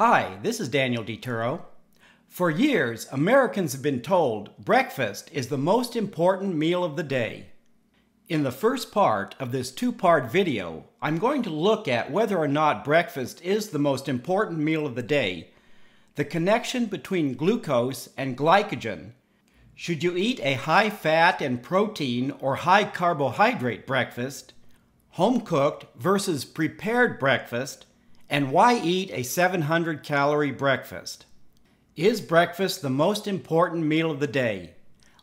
Hi, this is Daniel DiTuro. For years, Americans have been told breakfast is the most important meal of the day. In the first part of this two-part video, I'm going to look at whether or not breakfast is the most important meal of the day, the connection between glucose and glycogen. Should you eat a high-fat and protein or high-carbohydrate breakfast, home-cooked versus prepared breakfast, and why eat a 700-calorie breakfast? Is breakfast the most important meal of the day?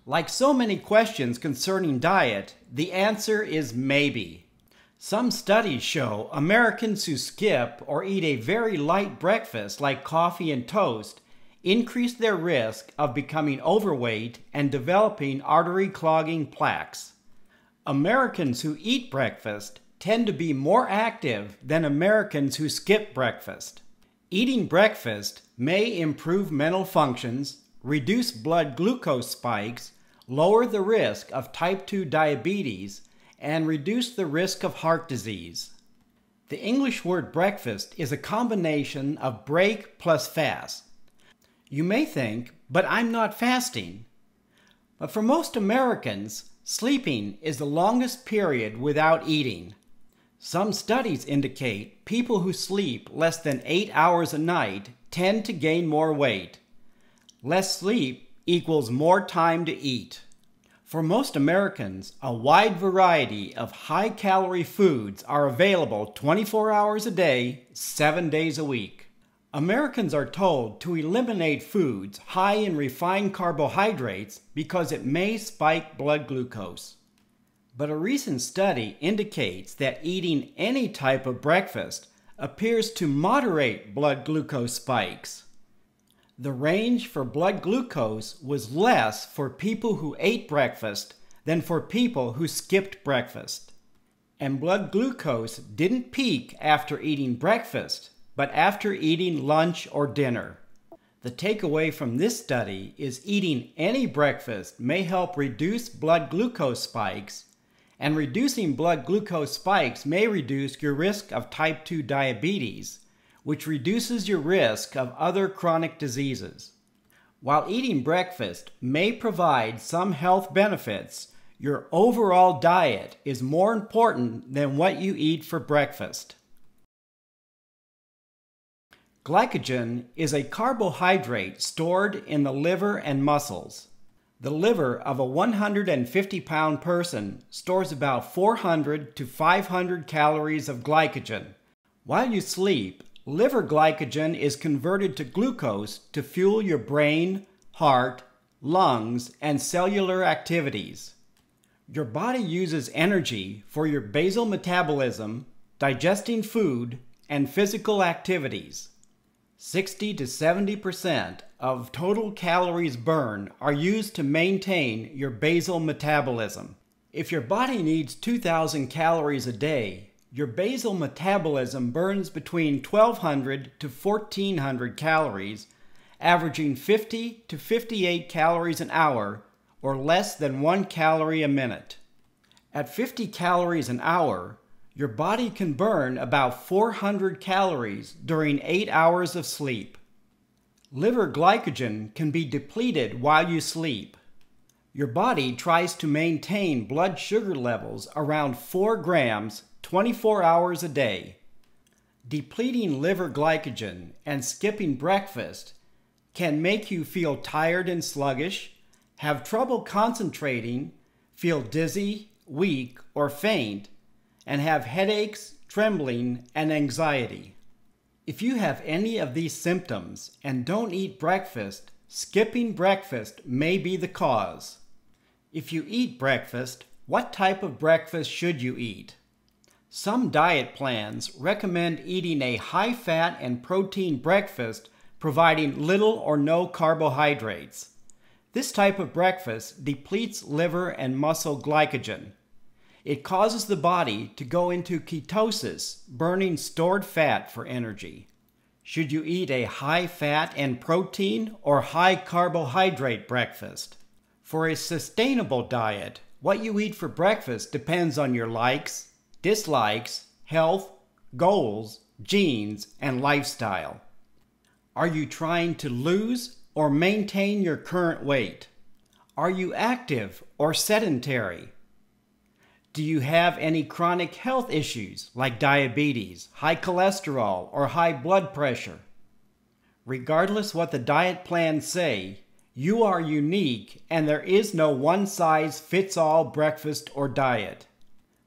Like so many questions concerning diet, the answer is maybe. Some studies show Americans who skip or eat a very light breakfast like coffee and toast increase their risk of becoming overweight and developing artery-clogging plaques. Americans who eat breakfast tend to be more active than Americans who skip breakfast. Eating breakfast may improve mental functions, reduce blood glucose spikes, lower the risk of type 2 diabetes, and reduce the risk of heart disease. The English word breakfast is a combination of break plus fast. You may think, but I'm not fasting. But for most Americans, sleeping is the longest period without eating. Some studies indicate people who sleep less than 8 hours a night tend to gain more weight. Less sleep equals more time to eat. For most Americans, a wide variety of high-calorie foods are available 24 hours a day, 7 days a week. Americans are told to eliminate foods high in refined carbohydrates because it may spike blood glucose. But a recent study indicates that eating any type of breakfast appears to moderate blood glucose spikes. The range for blood glucose was less for people who ate breakfast than for people who skipped breakfast. And blood glucose didn't peak after eating breakfast, but after eating lunch or dinner. The takeaway from this study is eating any breakfast may help reduce blood glucose spikes, and reducing blood glucose spikes may reduce your risk of type 2 diabetes, which reduces your risk of other chronic diseases. While eating breakfast may provide some health benefits, your overall diet is more important than what you eat for breakfast. Glycogen is a carbohydrate stored in the liver and muscles. The liver of a 150-pound person stores about 400 to 500 calories of glycogen. While you sleep, liver glycogen is converted to glucose to fuel your brain, heart, lungs, and cellular activities. Your body uses energy for your basal metabolism, digesting food, and physical activities. 60 to 70% of total calories burned are used to maintain your basal metabolism. If your body needs 2,000 calories a day, your basal metabolism burns between 1,200 to 1,400 calories, averaging 50 to 58 calories an hour, or less than 1 calorie a minute. At 50 calories an hour, your body can burn about 400 calories during 8 hours of sleep. Liver glycogen can be depleted while you sleep. Your body tries to maintain blood sugar levels around 4 grams 24 hours a day. Depleting liver glycogen and skipping breakfast can make you feel tired and sluggish, have trouble concentrating, feel dizzy, weak, or faint, and have headaches, trembling, and anxiety. If you have any of these symptoms and don't eat breakfast, skipping breakfast may be the cause. If you eat breakfast, what type of breakfast should you eat? Some diet plans recommend eating a high-fat and protein breakfast providing little or no carbohydrates. This type of breakfast depletes liver and muscle glycogen. It causes the body to go into ketosis, burning stored fat for energy. Should you eat a high-fat and protein or high-carbohydrate breakfast? For a sustainable diet, what you eat for breakfast depends on your likes, dislikes, health, goals, genes, and lifestyle. Are you trying to lose or maintain your current weight? Are you active or sedentary? Do you have any chronic health issues like diabetes, high cholesterol, or high blood pressure? Regardless what the diet plans say, you are unique and there is no one-size-fits-all breakfast or diet.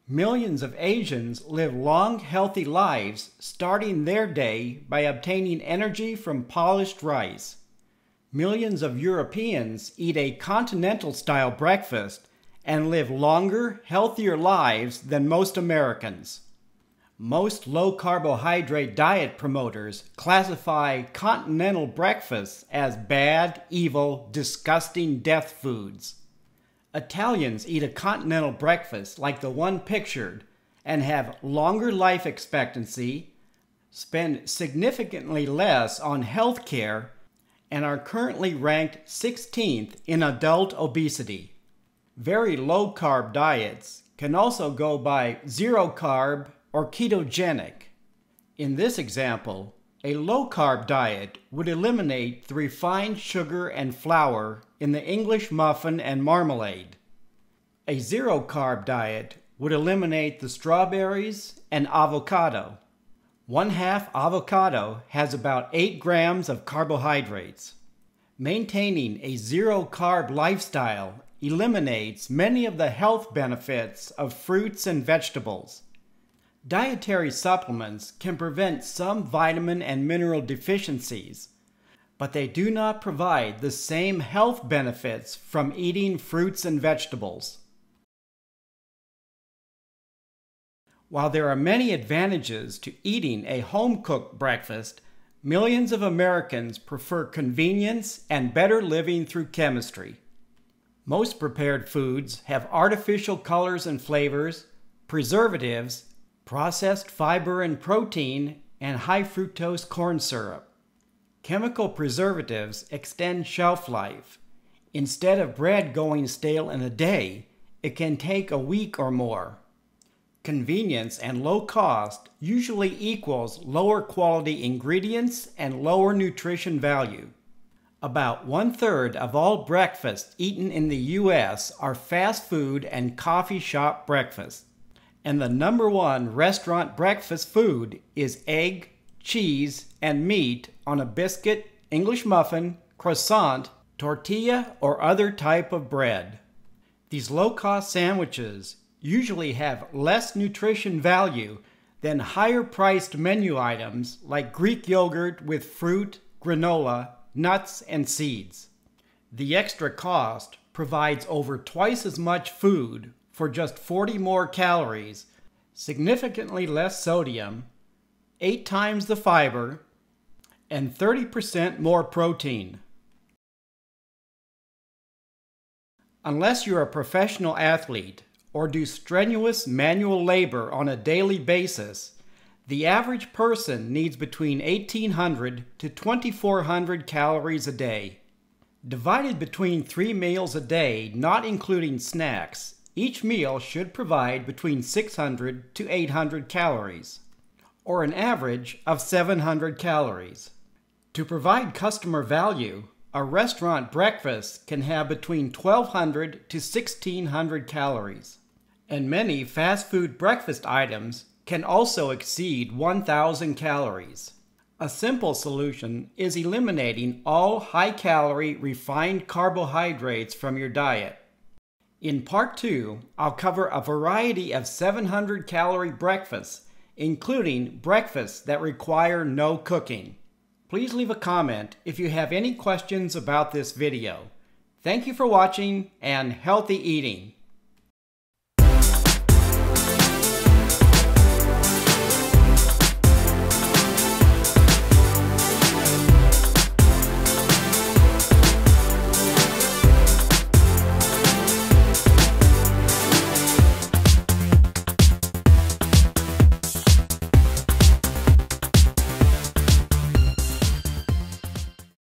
Millions of Asians live long, healthy lives, starting their day by obtaining energy from polished rice. Millions of Europeans eat a continental-style breakfast and live longer, healthier lives than most Americans. Most low-carbohydrate diet promoters classify continental breakfasts as bad, evil, disgusting death foods. Italians eat a continental breakfast like the one pictured and have longer life expectancy, spend significantly less on health care, and are currently ranked 16th in adult obesity. Very low-carb diets can also go by zero-carb or ketogenic. In this example, a low-carb diet would eliminate the refined sugar and flour in the English muffin and marmalade. A zero-carb diet would eliminate the strawberries and avocado. 1/2 avocado has about 8 grams of carbohydrates. Maintaining a zero-carb lifestyle eliminates many of the health benefits of fruits and vegetables. Dietary supplements can prevent some vitamin and mineral deficiencies, but they do not provide the same health benefits from eating fruits and vegetables. While there are many advantages to eating a home-cooked breakfast, millions of Americans prefer convenience and better living through chemistry. Most prepared foods have artificial colors and flavors, preservatives, processed fiber and protein, and high-fructose corn syrup. Chemical preservatives extend shelf life. Instead of bread going stale in a day, it can take a week or more. Convenience and low cost usually equals lower quality ingredients and lower nutrition value. About 1/3 of all breakfasts eaten in the U.S. are fast food and coffee shop breakfasts. And the #1 restaurant breakfast food is egg, cheese, and meat on a biscuit, English muffin, croissant, tortilla, or other type of bread. These low-cost sandwiches usually have less nutrition value than higher-priced menu items like Greek yogurt with fruit, granola, nuts, and seeds. The extra cost provides over twice as much food for just 40 more calories, significantly less sodium, 8 times the fiber, and 30% more protein. Unless you're a professional athlete or do strenuous manual labor on a daily basis, the average person needs between 1,800 to 2,400 calories a day. Divided between 3 meals a day, not including snacks, each meal should provide between 600 to 800 calories, or an average of 700 calories. To provide customer value, a restaurant breakfast can have between 1,200 to 1,600 calories, and many fast food breakfast items can also exceed 1,000 calories. A simple solution is eliminating all high-calorie refined carbohydrates from your diet. In Part 2, I'll cover a variety of 700-calorie breakfasts, including breakfasts that require no cooking. Please leave a comment if you have any questions about this video. Thank you for watching, and healthy eating!